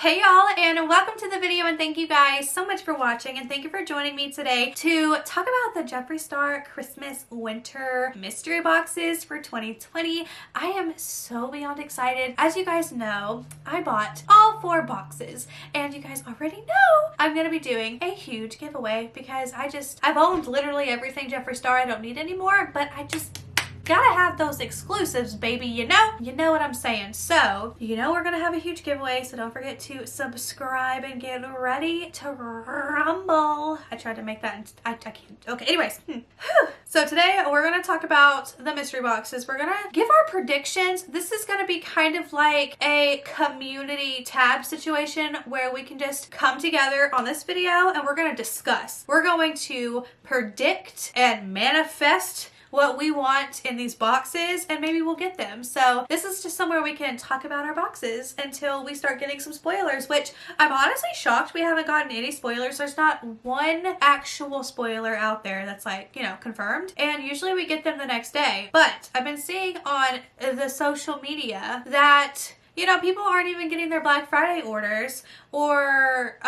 Hey y'all, and welcome to the video, and thank you guys so much for watching, and thank you for joining me today to talk about the Jeffree Star Christmas Winter mystery boxes for 2020. I am so beyond excited. As you guys know, I bought all 4 boxes, and you guys already know I'm gonna be doing a huge giveaway because I've owned literally everything Jeffree Star. I don't need anymore, but I just gotta have those exclusives, baby, you know what I'm saying. So we're gonna have a huge giveaway, so don't forget to subscribe and get ready to rumble. I tried to make that, I can't. Okay, anyways. So today we're gonna talk about the mystery boxes. We're gonna give our predictions. This is gonna be kind of like a community tab situation where we can just come together on this video and we're gonna discuss. We're going to predict and manifest what we want in these boxes, and maybe we'll get them. So this is just somewhere we can talk about our boxes until we start getting some spoilers, which I'm honestly shocked we haven't gotten any spoilers. There's not one actual spoiler out there that's like, confirmed, and usually we get them the next day. But I've been seeing on the social media that people aren't even getting their Black Friday orders, or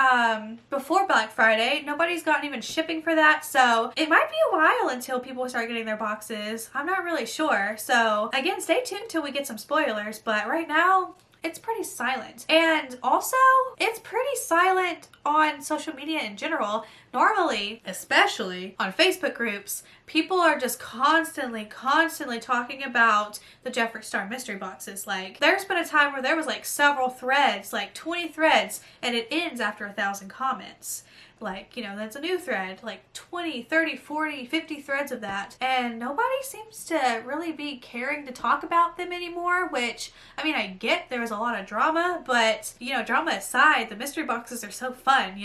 before Black Friday, nobody's gotten even shipping for that. So it might be a while until people start getting their boxes. I'm not really sure. So again, stay tuned till we get some spoilers, but right now, it's pretty silent. And also, it's pretty silent on social media in general. Normally, especially on Facebook groups, people are just constantly talking about the Jeffree Star mystery boxes. Like, there's been a time where there was like several threads, like 20 threads, and it ends after 1,000 comments. Like, that's a new thread, like 20, 30, 40, 50 threads of that. And nobody seems to really be caring to talk about them anymore, which, I mean, I get there was a lot of drama, but, drama aside, the mystery boxes are so fun,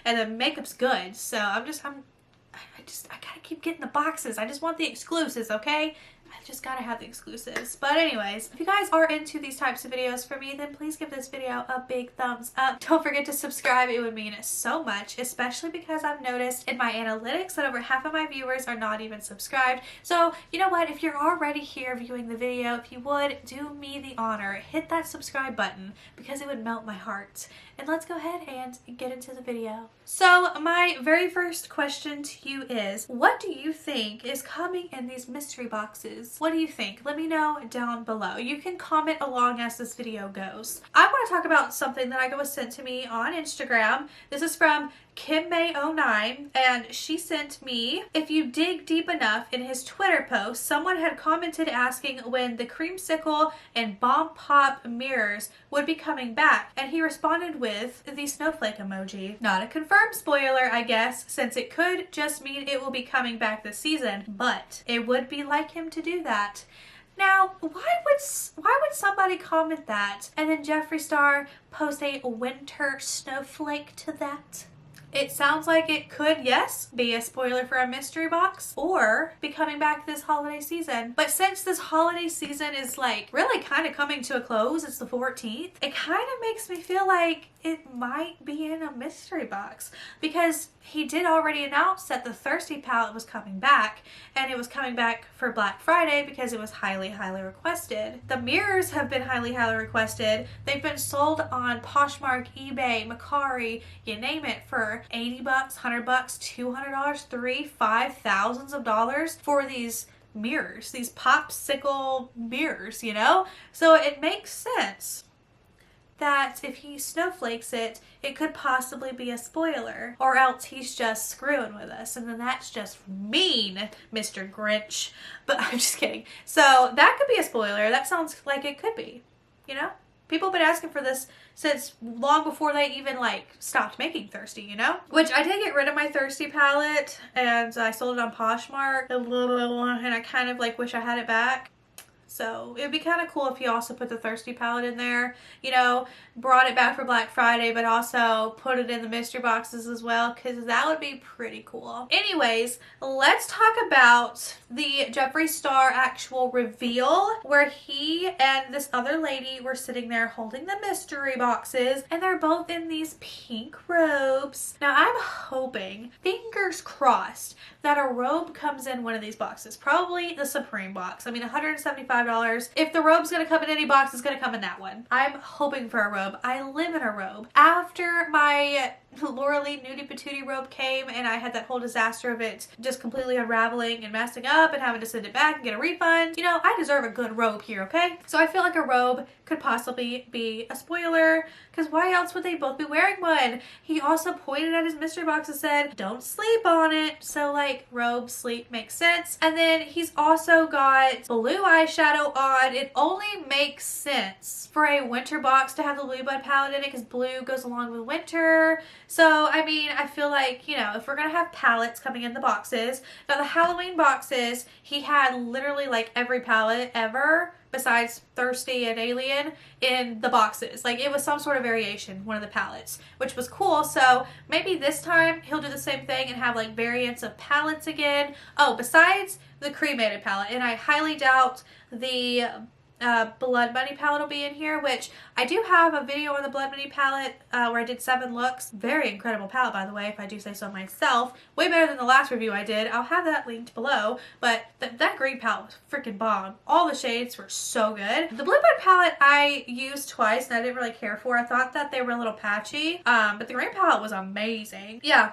and the makeup's good. So I gotta keep getting the boxes. I just want the exclusives, okay? I just gotta have the exclusives. But anyways, if you guys are into these types of videos for me, then please give this video a big thumbs up. Don't forget to subscribe. It would mean so much, especially because I've noticed in my analytics that over half of my viewers are not even subscribed. So you know what? If you're already here viewing the video, if you would do me the honor, hit that subscribe button because it would melt my heart. And let's go ahead and get into the video. So my very first question to you is, what do you think is coming in these mystery boxes? What do you think? Let me know down below. You can comment along as this video goes. I want to talk about something that was sent to me on Instagram. This is from KimMay09, and she sent me, if you dig deep enough in his Twitter post, someone had commented asking when the creamsicle and bomb pop mirrors would be coming back, and he responded with the snowflake emoji. Not a confirmed spoiler, I guess, since it could just mean it will be coming back this season, but it would be like him to do that. Now, why would somebody comment that and then Jeffree Star post a winter snowflake to that? It sounds like it could, yes, be a spoiler for a mystery box or be coming back this holiday season. But since this holiday season is like really kind of coming to a close, it's the 14th, it kind of makes me feel like it might be in a mystery box, because he did already announce that the Thirsty palette was coming back, and it was coming back for Black Friday because it was highly requested. The mirrors have been highly requested. They've been sold on Poshmark, eBay, Mercari, you name it, for $80, $100, $200, $3,000, $5,000s of dollars for these mirrors, these popsicle mirrors, So it makes sense that if he snowflakes it, it could possibly be a spoiler, or else he's just screwing with us, and then that's just mean, Mr. Grinch. But I'm just kidding. So that could be a spoiler. That sounds like it could be, People have been asking for this since long before they even stopped making Thirsty, Which I did get rid of my Thirsty palette, and I sold it on Poshmark, and I kind of wish I had it back. So it would be kind of cool if you also put the Thirsty palette in there, brought it back for Black Friday, but also put it in the mystery boxes as well, because that would be pretty cool. Anyways, let's talk about the Jeffree Star actual reveal, where he and this other lady were sitting there holding the mystery boxes, and they're both in these pink robes. Now I'm hoping, fingers crossed, that a robe comes in one of these boxes, probably the Supreme box. I mean, $175 $5. If the robe's gonna come in any box, it's gonna come in that one. I'm hoping for a robe. I live in a robe. After my Laura Lee Nudie Patootie robe came and I had that whole disaster of it just completely unraveling and messing up and having to send it back and get a refund, you know, I deserve a good robe here, okay? So I feel like a robe could possibly be a spoiler, because why else would they both be wearing one? He also pointed at his mystery box and said, don't sleep on it. So like robe, sleep makes sense. And then he's also got blue eyeshadow on. It only makes sense for a winter box to have the Blue Bud palette in it because blue goes along with winter. So, I mean, I feel like, you know, if we're going to have palettes coming in the boxes, now the Halloween boxes, he had literally like every palette ever besides Thirsty and Alien in the boxes. Like, it was some sort of variation, one of the palettes, which was cool. So maybe this time he'll do the same thing and have like variants of palettes again. Oh, besides the cremated palette, and I highly doubt the Blood Money palette will be in here, which I do have a video on the Blood Money palette where I did 7 looks. Very incredible palette, by the way, if I do say so myself. Way better than the last review I did. I'll have that linked below, but that green palette was freaking bomb. All the shades were so good. The Blue Bud palette I used twice and I didn't really care for. I thought that they were a little patchy, but the green palette was amazing. Yeah,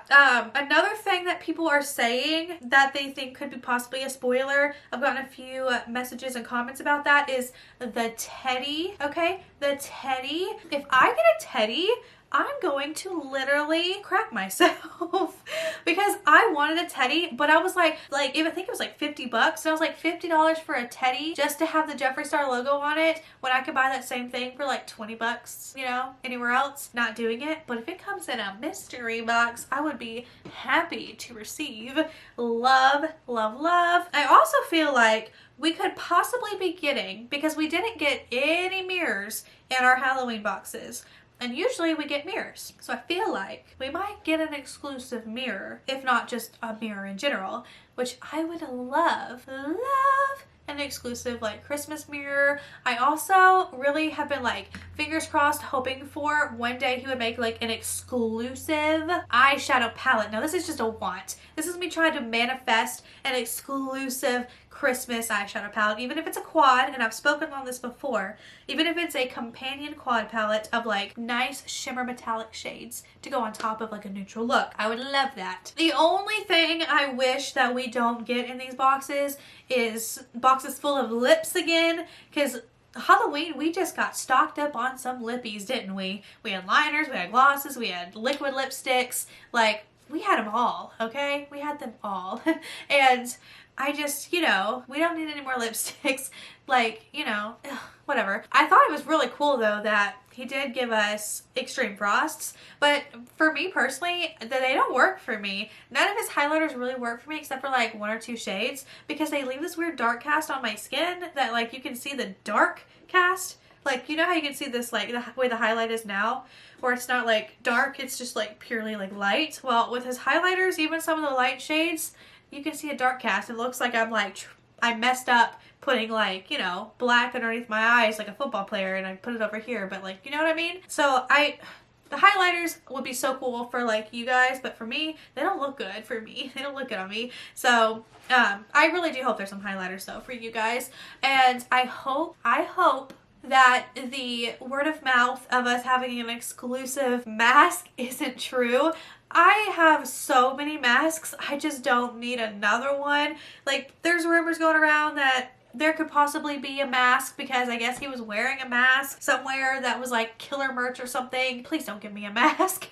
another thing that people are saying that they think could be possibly a spoiler, I've gotten a few messages and comments about that, is the teddy, okay? The teddy. If I get a teddy, I'm going to literally crack myself because I wanted a teddy, but I was like I think it was like $50, and I was like $50 for a teddy just to have the Jeffree Star logo on it when I could buy that same thing for like $20, you know, anywhere else. Not doing it, but if it comes in a mystery box, I would be happy to receive. Love, love, love. I also feel like we could possibly be getting, because we didn't get any mirrors in our Halloween boxes, and usually we get mirrors. So I feel like we might get an exclusive mirror, if not just a mirror in general, which I would love, love an exclusive like Christmas mirror. I also really have been like fingers crossed hoping for one day he would make like an exclusive eyeshadow palette. Now this is just a want. This is me trying to manifest an exclusive Christmas eyeshadow palette, even if it's a quad, and I've spoken on this before, even if it's a companion quad palette of like nice shimmer metallic shades to go on top of like a neutral look. I would love that. The only thing I wish that we don't get in these boxes is boxes full of lips again, because Halloween, we just got stocked up on some lippies, didn't we? We had liners, we had glosses, we had liquid lipsticks, like we had them all, okay? We had them all. And I just, you know, we don't need any more lipsticks. Like, you know, whatever. I thought it was really cool though that he did give us extreme frosts, but for me personally, they don't work for me. None of his highlighters really work for me except for like 1 or 2 shades, because they leave this weird dark cast on my skin that like you can see the dark cast. Like, you know how you can see this like the way the highlight is now, where it's not like dark, it's just like purely like light. Well, with his highlighters, even some of the light shades, you can see a dark cast. It looks like I'm like, I messed up putting like, you know, black underneath my eyes like a football player, and I put it over here, but like, you know what I mean? So the highlighters would be so cool for like you guys, but for me, they don't look good for me. They don't look good on me. So I really do hope there's some highlighters though for you guys. And I hope that the word of mouth of us having an exclusive mask isn't true. I have so many masks, I just don't need another one. Like, there's rumors going around that there could possibly be a mask because I guess he was wearing a mask somewhere that was like killer merch or something. Please don't give me a mask.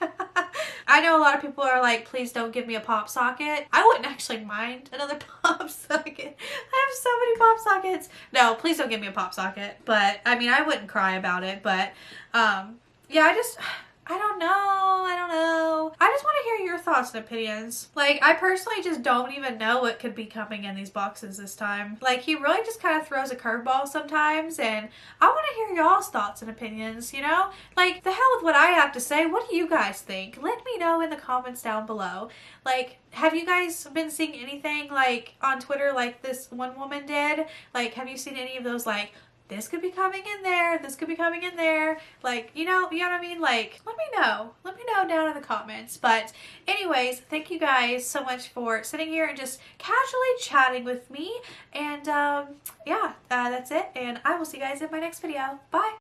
I know a lot of people are like, please don't give me a pop socket. I wouldn't actually mind another pop socket. I have so many pop sockets. No, please don't give me a pop socket. But I mean, I wouldn't cry about it. But yeah, I don't know. I just want to hear your thoughts and opinions. Like, I personally just don't even know what could be coming in these boxes this time. Like, he really just kind of throws a curveball sometimes, and I want to hear y'all's thoughts and opinions, you know? Like, the hell with what I have to say. What do you guys think? Let me know in the comments down below. Like, have you guys been seeing anything, like, on Twitter like this one woman did? Like, have you seen any of those, like, this could be coming in there, this could be coming in there, like, you know what I mean? Like, let me know down in the comments. But anyways, thank you guys so much for sitting here and just casually chatting with me, and yeah, that's it, and I will see you guys in my next video. Bye.